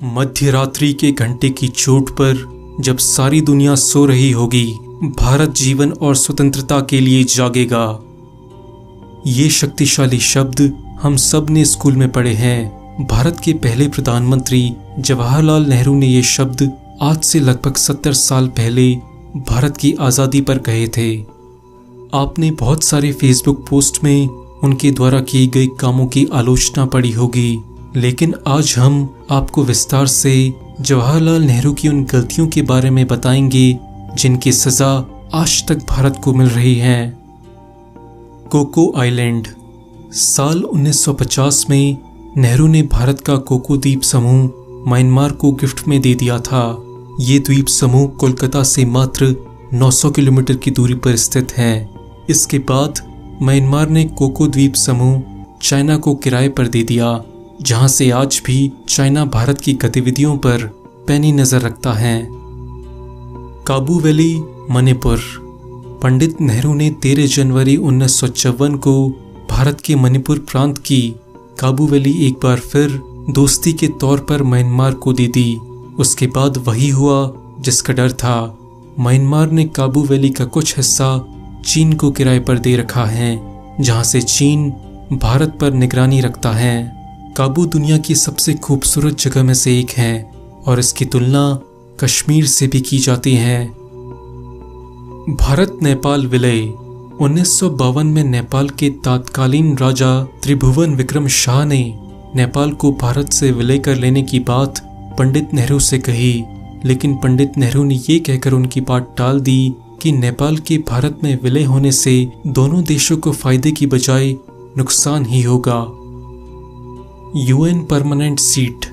मध्य रात्रि के घंटे की चोट पर जब सारी दुनिया सो रही होगी, भारत जीवन और स्वतंत्रता के लिए जागेगा। ये शक्तिशाली शब्द हम सब ने स्कूल में पढ़े हैं। भारत के पहले प्रधानमंत्री जवाहरलाल नेहरू ने ये शब्द आज से लगभग 70 साल पहले भारत की आज़ादी पर कहे थे। आपने बहुत सारे फेसबुक पोस्ट में उनके द्वारा किए गए कामों की आलोचना पढ़ी होगी, लेकिन आज हम आपको विस्तार से जवाहरलाल नेहरू की उन गलतियों के बारे में बताएंगे जिनकी सजा आज तक भारत को मिल रही है। Coco Island. साल 1950 में नेहरू ने भारत का कोको द्वीप समूह म्यांमार को गिफ्ट में दे दिया था। ये द्वीप समूह कोलकाता से मात्र 900 किलोमीटर की दूरी पर स्थित है। इसके बाद म्यांमार ने कोको द्वीप समूह चाइना को किराए पर दे दिया, जहां से आज भी चाइना भारत की गतिविधियों पर पैनी नजर रखता है। काबू वैली, मणिपुर। पंडित नेहरू ने 13 जनवरी 1954 को भारत के मणिपुर प्रांत की काबू वैली एक बार फिर दोस्ती के तौर पर म्यांमार को दे दी। उसके बाद वही हुआ जिसका डर था। म्यांमार ने काबू वैली का कुछ हिस्सा चीन को किराए पर दे रखा है, जहां से चीन भारत पर निगरानी रखता है। काबू दुनिया की सबसे खूबसूरत जगह में से एक है और इसकी तुलना कश्मीर से भी की जाती है। भारत नेपाल विलय। 1952 में नेपाल के तत्कालीन राजा त्रिभुवन विक्रम शाह ने नेपाल को भारत से विलय कर लेने की बात पंडित नेहरू से कही, लेकिन पंडित नेहरू ने ये कहकर उनकी बात टाल दी कि नेपाल के भारत में विलय होने से दोनों देशों को फायदे की बजाय नुकसान ही होगा। UN permanent seat.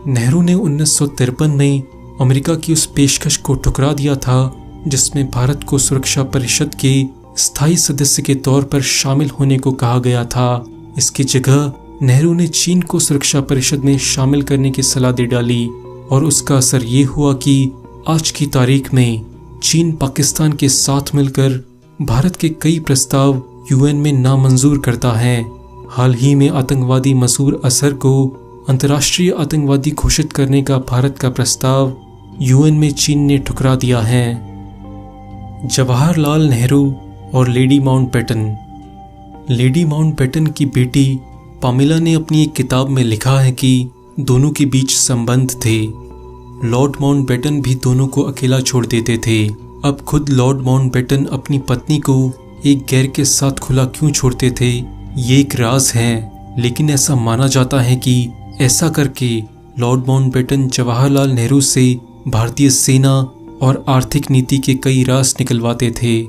नेहरू ने 1953 में अमेरिका की उस पेशकश को ठुकरा दिया था जिसमें भारत को सुरक्षा परिषद के स्थायी सदस्य के तौर पर शामिल होने को कहा गया था। इसकी जगह नेहरू ने चीन को सुरक्षा परिषद में शामिल करने की सलाह दे डाली और उसका असर ये हुआ कि आज की तारीख में चीन पाकिस्तान के साथ मिलकर भारत के कई प्रस्ताव यूएन में नामंजूर करता है। हाल ही में आतंकवादी मसूद अजहर को अंतर्राष्ट्रीय आतंकवादी घोषित करने का भारत का प्रस्ताव यूएन में चीन ने ठुकरा दिया है। जवाहरलाल नेहरू और लेडी माउंटबेटन। लेडी माउंटबेटन की बेटी पामेला ने अपनी एक किताब में लिखा है कि दोनों के बीच संबंध थे। लॉर्ड माउंटबेटन भी दोनों को अकेला छोड़ देते थे। अब खुद लॉर्ड माउंटबेटन अपनी पत्नी को एक गैर के साथ खुला क्यों छोड़ते थे, ये एक राज है, लेकिन ऐसा माना जाता है कि ऐसा करके लॉर्ड माउंटबेटन जवाहरलाल नेहरू से भारतीय सेना और आर्थिक नीति के कई राज निकलवाते थे।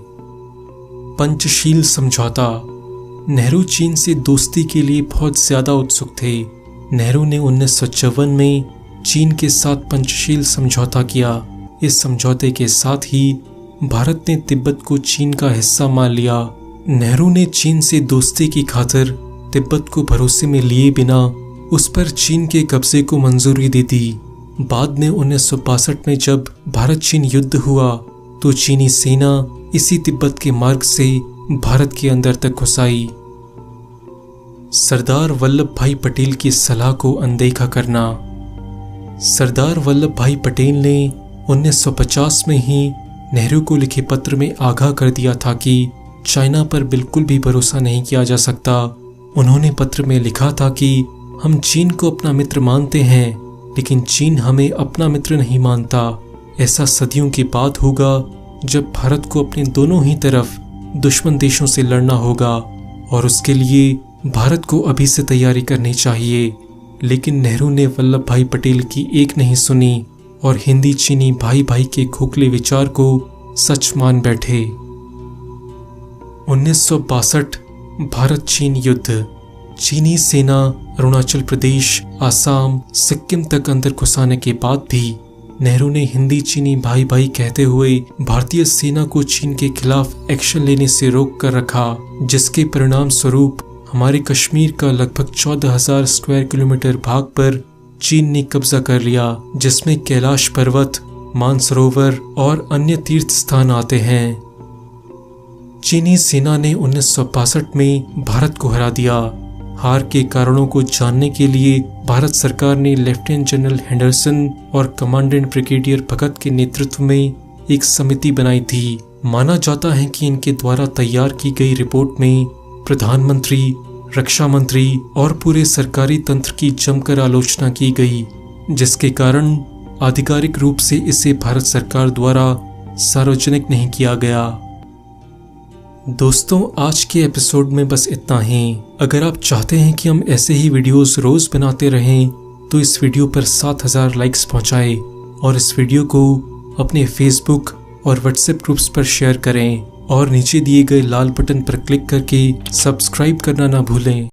पंचशील समझौता। नेहरू चीन से दोस्ती के लिए बहुत ज्यादा उत्सुक थे। नेहरू ने 1954 में चीन के साथ पंचशील समझौता किया। इस समझौते के साथ ही भारत ने तिब्बत को चीन का हिस्सा मान लिया। नेहरू ने चीन से दोस्ती की खातिर तिब्बत को भरोसे में लिए बिना उस पर चीन के कब्जे को मंजूरी दे दी। बाद में 1962 में जब भारत चीन युद्ध हुआ तो चीनी सेना इसी तिब्बत के मार्ग से भारत के अंदर तक घुस आई। सरदार वल्लभ भाई पटेल की सलाह को अनदेखा करना। सरदार वल्लभ भाई पटेल ने 1950 में ही नेहरू को लिखे पत्र में आगाह कर दिया था कि चाइना पर बिल्कुल भी भरोसा नहीं किया जा सकता। उन्होंने पत्र में लिखा था कि हम चीन को अपना मित्र मानते हैं, लेकिन चीन हमें अपना मित्र नहीं मानता। ऐसा सदियों के बाद होगा जब भारत को अपने दोनों ही तरफ दुश्मन देशों से लड़ना होगा और उसके लिए भारत को अभी से तैयारी करनी चाहिए। लेकिन नेहरू ने वल्लभ भाई पटेल की एक नहीं सुनी और हिंदी चीनी भाई भाई के खोखले विचार को सच मान बैठे। 1962 भारत चीन युद्ध। चीनी सेना अरुणाचल प्रदेश, आसाम, सिक्किम तक अंदर घुसाने के बाद भी नेहरू ने हिंदी चीनी भाई भाई कहते हुए भारतीय सेना को चीन के खिलाफ एक्शन लेने से रोक कर रखा, जिसके परिणाम स्वरूप हमारे कश्मीर का लगभग 14,000 स्क्वायर किलोमीटर भाग पर चीन ने कब्जा कर लिया, जिसमें कैलाश पर्वत, मानसरोवर और अन्य तीर्थ स्थान आते हैं। चीनी सेना ने 1962 में भारत को हरा दिया। हार के कारणों को जानने के लिए भारत सरकार ने लेफ्टिनेंट जनरल हेंडरसन और कमांडेंट ब्रिगेडियर भगत के नेतृत्व में एक समिति बनाई थी। माना जाता है कि इनके द्वारा तैयार की गई रिपोर्ट में प्रधानमंत्री, रक्षा मंत्री और पूरे सरकारी तंत्र की जमकर आलोचना की गई, जिसके कारण आधिकारिक रूप से इसे भारत सरकार द्वारा सार्वजनिक नहीं किया गया। दोस्तों, आज के एपिसोड में बस इतना ही। अगर आप चाहते हैं कि हम ऐसे ही वीडियोस रोज बनाते रहें तो इस वीडियो पर 7000 लाइक्स पहुंचाएं और इस वीडियो को अपने फेसबुक और व्हाट्सएप ग्रुप्स पर शेयर करें और नीचे दिए गए लाल बटन पर क्लिक करके सब्सक्राइब करना ना भूलें।